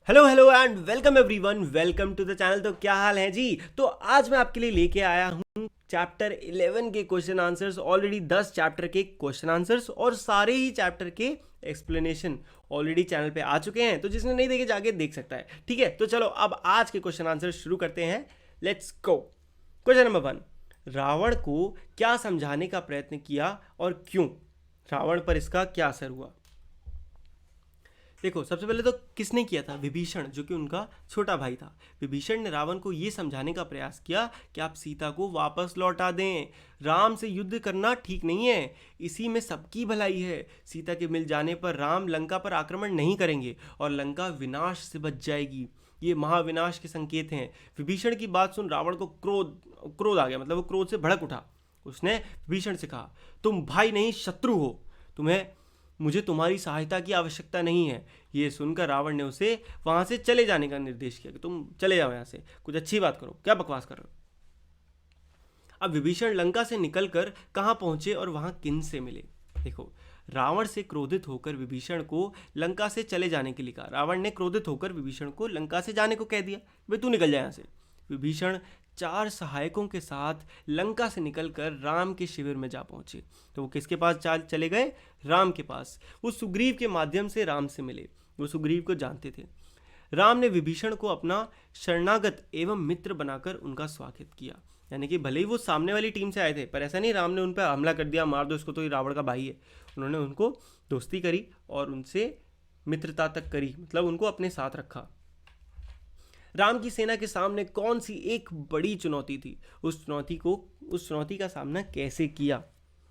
Hello hello and welcome everyone, welcome to the channel. तो क्या हाल है जी। तो आज मैं आपके लिए लेके आया हूँ चैप्टर 11 के क्वेश्चन आंसर्स। ऑलरेडी 10 चैप्टर के क्वेश्चन आंसर्स और सारे ही चैप्टर के एक्सप्लेनेशन ऑलरेडी चैनल पे आ चुके हैं, तो जिसने नहीं देखे जाके देख सकता है। ठीक है, तो चलो अब आज के क्वेश्चन आंसर शुरू करते हैं। Let's go. Question number 1, Ravan को क्या समझाने का प्रयत्न किया और क्यों? रावण पर इसका क्या असर हुआ? देखो, सबसे पहले तो किसने किया था? विभीषण, जो कि उनका छोटा भाई था। विभीषण ने रावण को यह समझाने का प्रयास किया कि आप सीता को वापस लौटा दें। राम से युद्ध करना ठीक नहीं है, इसी में सबकी भलाई है। सीता के मिल जाने पर राम लंका पर आक्रमण नहीं करेंगे और लंका विनाश से बच जाएगी। ये महाविनाश के संकेत हैं। विभीषण की बात सुन रावण को क्रोध क्रोध आ गया, मतलब वो क्रोध से भड़क उठा। उसने विभीषण से कहा, तुम भाई नहीं शत्रु हो, तुम्हें मुझे तुम्हारी सहायता की आवश्यकता नहीं है। ये सुनकर रावण ने उसे वहां से चले जाने का निर्देश किया कि तुम चले जाओ यहाँ से, कुछ अच्छी बात करो, क्या बकवास कर रहे हो। अब विभीषण लंका से निकलकर कहाँ पहुंचे और वहां किन से मिले? देखो, रावण से क्रोधित होकर विभीषण को लंका से चले जाने के लिए कहा। रावण ने क्रोधित होकर विभीषण को लंका से जाने को कह दिया, भाई तू निकल जाए यहाँ से। विभीषण 4 सहायकों के साथ लंका से निकलकर राम के शिविर में जा पहुंचे। तो वो किसके पास चले गए? राम के पास। वो सुग्रीव के माध्यम से राम से मिले। वो सुग्रीव को जानते थे। राम ने विभीषण को अपना शरणागत एवं मित्र बनाकर उनका स्वागत किया। यानी कि भले ही वो सामने वाली टीम से आए थे, पर ऐसा नहीं राम ने उन पर हमला कर दिया, मार दो इसको, तो ये रावण का भाई है। उन्होंने उनको दोस्ती करी और उनसे मित्रता तक करी, मतलब उनको अपने साथ रखा। राम की सेना के सामने कौन सी एक बड़ी चुनौती थी? उस चुनौती का सामना कैसे किया?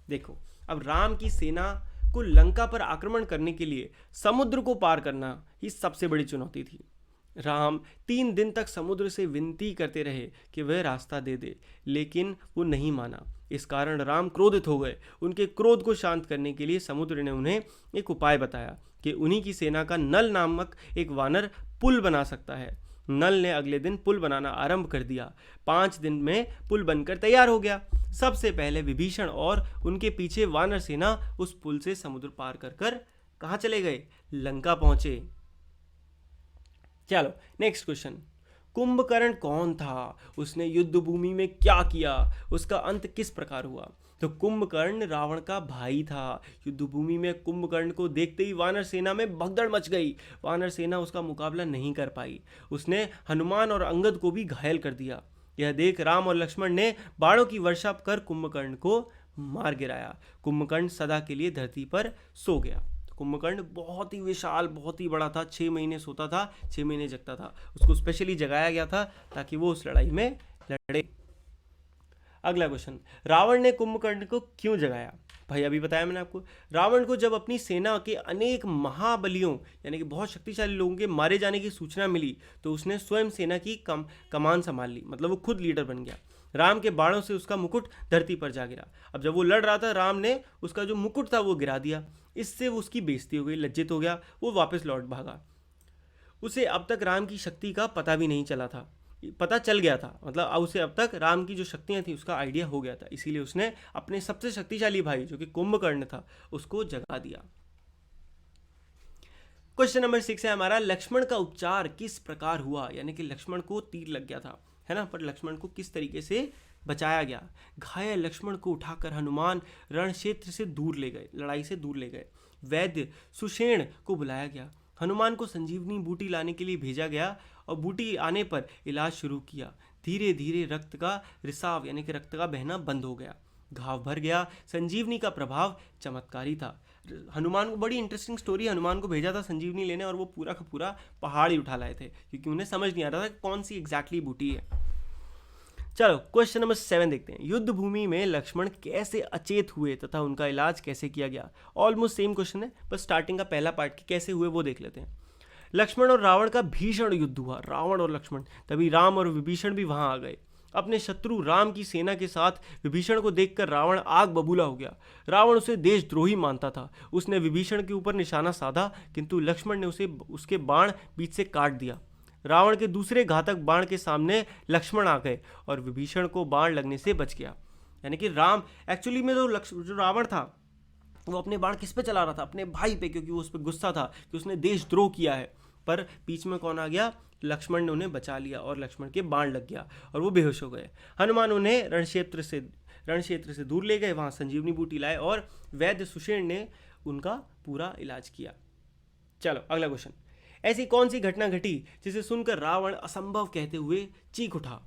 देखो, अब राम की सेना को लंका पर आक्रमण करने के लिए समुद्र को पार करना ही सबसे बड़ी चुनौती थी। राम 3 दिन तक समुद्र से विनती करते रहे कि वह रास्ता दे दे, लेकिन वो नहीं माना। इस कारण राम क्रोधित हो गए। उनके क्रोध को शांत करने के लिए समुद्र ने उन्हें एक उपाय बताया कि उन्हीं की सेना का नल नामक एक वानर पुल बना सकता है। नल ने अगले दिन पुल बनाना आरंभ कर दिया। 5 दिन में पुल बनकर तैयार हो गया। सबसे पहले विभीषण और उनके पीछे वानर सेना उस पुल से समुद्र पार कर कर कहाँ चले गए? लंका पहुंचे। चलो नेक्स्ट क्वेश्चन। कुंभकर्ण कौन था? उसने युद्ध भूमि में क्या किया? उसका अंत किस प्रकार हुआ? तो कुंभकर्ण रावण का भाई था। युद्ध भूमि में कुंभकर्ण को देखते ही वानर सेना में भगदड़ मच गई। वानर सेना उसका मुकाबला नहीं कर पाई। उसने हनुमान और अंगद को भी घायल कर दिया। यह देख राम और लक्ष्मण ने बाणों की वर्षा कर कुंभकर्ण को मार गिराया। कुंभकर्ण सदा के लिए धरती पर सो गया। कुंभकर्ण बहुत ही विशाल, बहुत ही बड़ा था। 6 महीने सोता था, 6 महीने जगता था। उसको स्पेशली जगाया गया था ताकि वो उस लड़ाई में लड़े। अगला क्वेश्चन, रावण ने कुंभकर्ण को क्यों जगाया? भाई अभी बताया मैंने आपको। रावण को जब अपनी सेना के अनेक महाबलियों यानी कि बहुत शक्तिशाली लोगों के मारे जाने की सूचना मिली, तो उसने स्वयं सेना की कमान संभाल ली, मतलब वो खुद लीडर बन गया। राम के बाणों से उसका मुकुट धरती पर जा गिरा। अब जब वो लड़ रहा था, राम ने उसका जो मुकुट था वो गिरा दिया। इससे वो उसकी बेइज्जती हो गई, लज्जित हो गया, वो वापस लौट भागा। उसे अब तक राम की शक्ति का पता भी नहीं चला था, पता चल गया था, मतलब उसे अब तक राम की जो शक्तियां थी उसका आइडिया हो गया था। इसीलिए उसने अपने सबसे शक्तिशाली भाई जो कि कुंभकर्ण था उसको जगा दिया। क्वेश्चन नंबर 6 है हमारा, लक्ष्मण का उपचार किस प्रकार हुआ? यानी कि लक्ष्मण को तीर लग गया था, है ना, पर लक्ष्मण को किस तरीके से बचाया गया? घायल लक्ष्मण को उठाकर हनुमान रण क्षेत्र से दूर ले गए, लड़ाई से दूर ले गए। वैद्य सुषेण को बुलाया गया। हनुमान को संजीवनी बूटी लाने के लिए भेजा गया और बूटी आने पर इलाज शुरू किया। धीरे धीरे रक्त का रिसाव यानी कि रक्त का बहना बंद हो गया, घाव भर गया। संजीवनी का प्रभाव चमत्कारी था। हनुमान को बड़ी इंटरेस्टिंग स्टोरी, हनुमान को भेजा था संजीवनी लेने और वो पूरा का पूरा पहाड़ ही उठा लाए थे, क्योंकि उन्हें समझ नहीं आ रहा था कौन सी एग्जैक्टली बूटी है। चलो क्वेश्चन नंबर 7 देखते हैं। युद्ध भूमि में लक्ष्मण कैसे अचेत हुए तथा उनका इलाज कैसे किया गया? ऑलमोस्ट सेम क्वेश्चन है, बस स्टार्टिंग का पहला पार्ट की कैसे हुए वो देख लेते हैं। लक्ष्मण और रावण का भीषण युद्ध हुआ, रावण और लक्ष्मण। तभी राम और विभीषण भी वहां आ गए। अपने शत्रु राम की सेना के साथ विभीषण को देखकर रावण आग बबूला हो गया। रावण उसे देशद्रोही मानता था। उसने विभीषण के ऊपर निशाना साधा, किंतु लक्ष्मण ने उसके बाण बीच से काट दिया। रावण के दूसरे घातक बाण के सामने लक्ष्मण आ गए और विभीषण को बाण लगने से बच गया। यानी कि राम एक्चुअली में जो रावण था वो अपने बाण किस पे चला रहा था? अपने भाई पे, क्योंकि वो उस पर गुस्सा था कि उसने देशद्रोह किया है। पर बीच में कौन आ गया? लक्ष्मण ने उन्हें बचा लिया और लक्ष्मण के बाण लग गया और वो बेहोश हो गए। हनुमान उन्हें रण क्षेत्र से दूर ले गए, वहां संजीवनी बूटी लाए और वैद्य सुषेण ने उनका पूरा इलाज किया। चलो अगला क्वेश्चन। ऐसी कौन सी घटना घटी जिसे सुनकर रावण असंभव कहते हुए चीख उठा?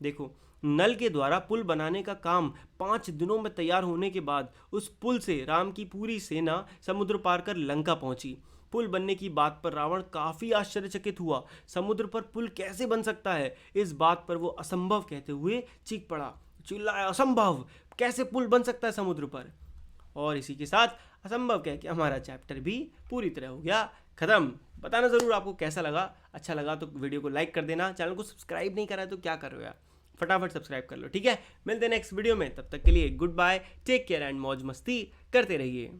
देखो, नल के द्वारा पुल बनाने का काम 5 दिनों में तैयार होने के बाद उस पुल से राम की पूरी सेना समुद्र पार कर लंका पहुंची। पुल बनने की बात पर रावण काफी आश्चर्यचकित हुआ। समुद्र पर पुल कैसे बन सकता है, इस बात पर वो असंभव कहते हुए चीख पड़ा, चिल्लाया, असंभव, कैसे पुल बन सकता है समुद्र पर? और इसी के साथ असंभव कह के हमारा चैप्टर भी पूरी तरह हो गया खत्म। बताना जरूर आपको कैसा लगा। अच्छा लगा तो वीडियो को लाइक कर देना, चैनल को सब्सक्राइब नहीं करा है तो क्या कर रहे हो यार, फटाफट सब्सक्राइब कर लो, ठीक है। मिलते हैं नेक्स्ट वीडियो में, तब तक के लिए goodbye, take care and मौज मस्ती करते रहिए।